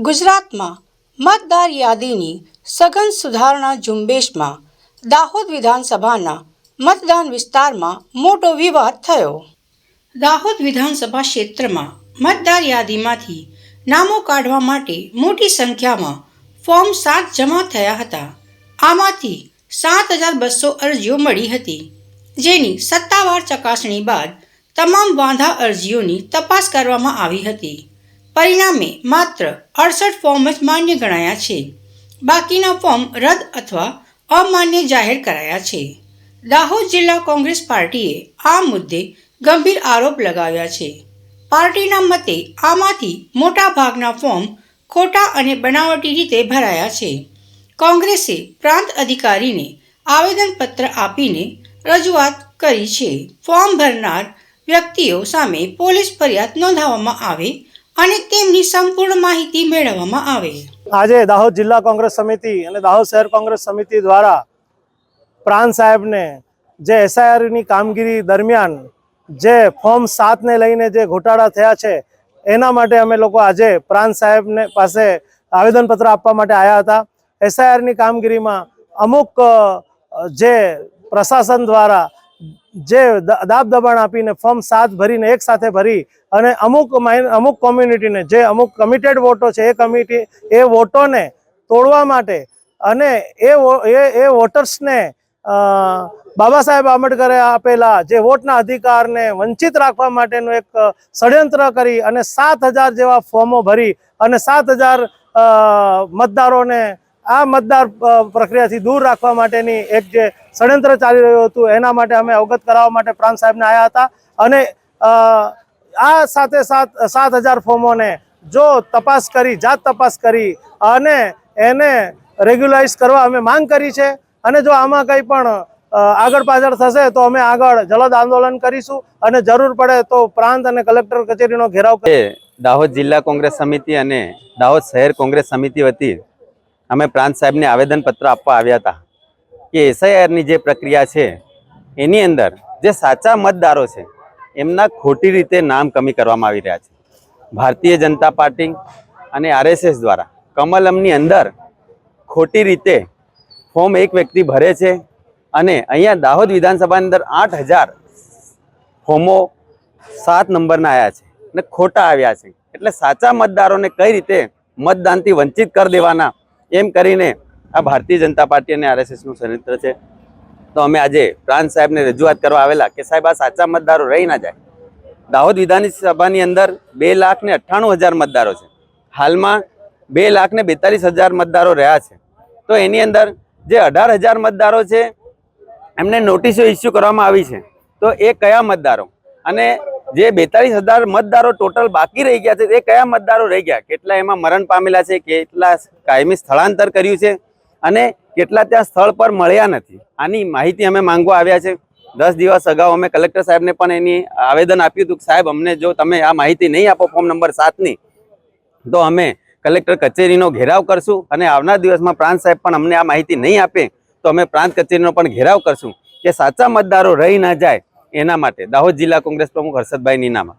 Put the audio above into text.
ગુજરાતમાં મતદાર યાદીની સઘન સુધારણા ઝુંબેશમાં દાહોદ વિધાનસભાના મતદાન વિસ્તારમાં મોટો વિવાદ થયો। દાહોદ વિધાનસભા ક્ષેત્રમાં મતદાર યાદીમાંથી નામો કાઢવા માટે મોટી સંખ્યામાં ફોર્મ 7 જમા થયા હતા। આમાંથી 7,200 અરજીઓ મળી હતી, જેની સત્તાવાર ચકાસણી બાદ તમામ વાંધા અરજીઓની તપાસ કરવામાં આવી હતી। પરિણામે માત્ર 68 ફોર્મ જ માન્ય ગણાયા છે। બાકીના ફોર્મ રદ અથવા અમાન્ય જાહેર કરાયા છે। દાહોદ જિલ્લા કોંગ્રેસ પાર્ટીએ આ મુદ્દે ગંભીર આરોપ લગાવ્યા છે। પાર્ટીના મતે આમાંથી મોટા ભાગના ફોર્મ ખોટા અને બનાવટી રીતે ભરાયા છે। કોંગ્રેસે પ્રાંત અધિકારીને આવેદનપત્ર આપીને રજૂઆત કરી છે। ફોર્મ ભરનાર વ્યક્તિઓ સામે પોલીસ ફરિયાદ નોંધાવવામાં આવે અને તેમની સંપૂર્ણ માહિતી મેળવવામાં આવે। આજે દાહોદ જિલ્લા કોંગ્રેસ સમિતિ અને દાહોદ શહેર કોંગ્રેસ સમિતિ દ્વારા પ્રાંત સાહેબને જે એસઆઈઆરની કામગીરી દરમિયાન જે ફોર્મ 7 ને લઈને જે ઘોટાળા થયા છે એના માટે અમે લોકો આજે પ્રાંત સાહેબને પાસે આવેદનપત્ર આપવા માટે આવ્યા હતા। એસઆઈઆરની કામગીરીમાં અમુક જે પ્રશાસન દ્વારા જે દાબ દબાણ આપીને ફોર્મ 7 ભરીને એક સાથે ભરી અને અમુક કોમ્યુનિટીને જે અમુક કમિટેડ વોટો છે એ વોટોને તોડવા માટે અને એ વોટર્સને બાબા સાહેબ આંબેડકરે આપેલા જે વોટના અધિકારને વંચિત રાખવા માટેનું એક ષડયંત્ર કરી અને 7,000 જેવા ફોર્મો ભરી અને 7,000 મતદારોને આ મતદાર પ્રક્રિયાથી દૂર રાખવા માટેની એક જે ષડયંત્ર ચાલી રહ્યું હતું એના માટે અમે અવગત કરાવવા માટે પ્રાંત સાહેબને આવ્યા હતા। અને આ સાથે 7,000 ફોર્મોને જો જાત તપાસ કરી અને એને રેગ્યુલાઇઝ કરવા અમે માંગ કરી છે। અને જો આમાં કંઈ પણ આગળ પાછળ થશે તો અમે આગળ જલદ આંદોલન કરીશું અને જરૂર પડે તો પ્રાંત અને કલેક્ટર કચેરીનો ઘેરાવ કરીશું। દાહોદ જિલ્લા કોંગ્રેસ સમિતિ અને દાહોદ શહેર કોંગ્રેસ સમિતિ વતી અમે પ્રાંત સાહેબને આવેદનપત્ર આપવા આવ્યા હતા કે એસઆઈઆરની જે પ્રક્રિયા છે એની અંદર જે સાચા મતદારો છે એમના ખોટી રીતે નામ કમી કરવામાં આવી રહ્યા છે। ભારતીય જનતા પાર્ટી અને આરએસએસ દ્વારા કમલમની અંદર ખોટી રીતે ફોર્મ એક વ્યક્તિ ભરે છે અને અહીંયા દાહોદ વિધાનસભાની અંદર 8,000 ફોર્મો 7 નંબરના આવ્યા છે અને ખોટા આવ્યા છે। એટલે સાચા મતદારોને કઈ રીતે મતદાનથી વંચિત કરી દેવાના એમ કરીને આ ભારતીય જનતા પાર્ટી અને આરએસએસનું ષડયંત્ર છે। તો અમે આજે પ્રાંત સાહેબને રજૂઆત કરવા આવેલા કે સાહેબ આ સાચા મતદારો રહી ના જાય। દાહોદ વિધાનસભાની અંદર 2,98,000 મતદારો છે, હાલમાં 2,42,000 મતદારો રહ્યા છે। તો એની અંદર જે 18,000 મતદારો છે એમને નોટિસો ઇસ્યુ કરવામાં આવી છે, તો એ કયા મતદારો અને જે 42,000 મતદારો ટોટલ બાકી રહી ગયા છે એ કયા મતદારો રહી ગયા, કેટલા એમાં મરણ પામેલા છે, કેટલા કાયમી સ્થળાંતર કર્યું છે અને કેટલા ત્યાં સ્થળ પર મળ્યા નથી, આની માહિતી અમે માંગવા આવ્યા છે। 10 દિવસ અગાઉ અમે કલેક્ટર સાહેબને પણ એની આવેદન આપ્યું હતું કે સાહેબ અમને જો તમે આ માહિતી નહીં આપો ફોર્મ નંબર 7ની તો અમે કલેક્ટર કચેરીનો ઘેરાવ કરશું અને આવનાર દિવસમાં પ્રાંત સાહેબ પણ અમને આ માહિતી નહીં આપે તો અમે પ્રાંત કચેરીનો પણ ઘેરાવ કરશું કે સાચા મતદારો રહી ના જાય એના માટે। દાહોદ જિલ્લા કોંગ્રેસ પ્રમુખ હર્ષદભાઈ નીનામા।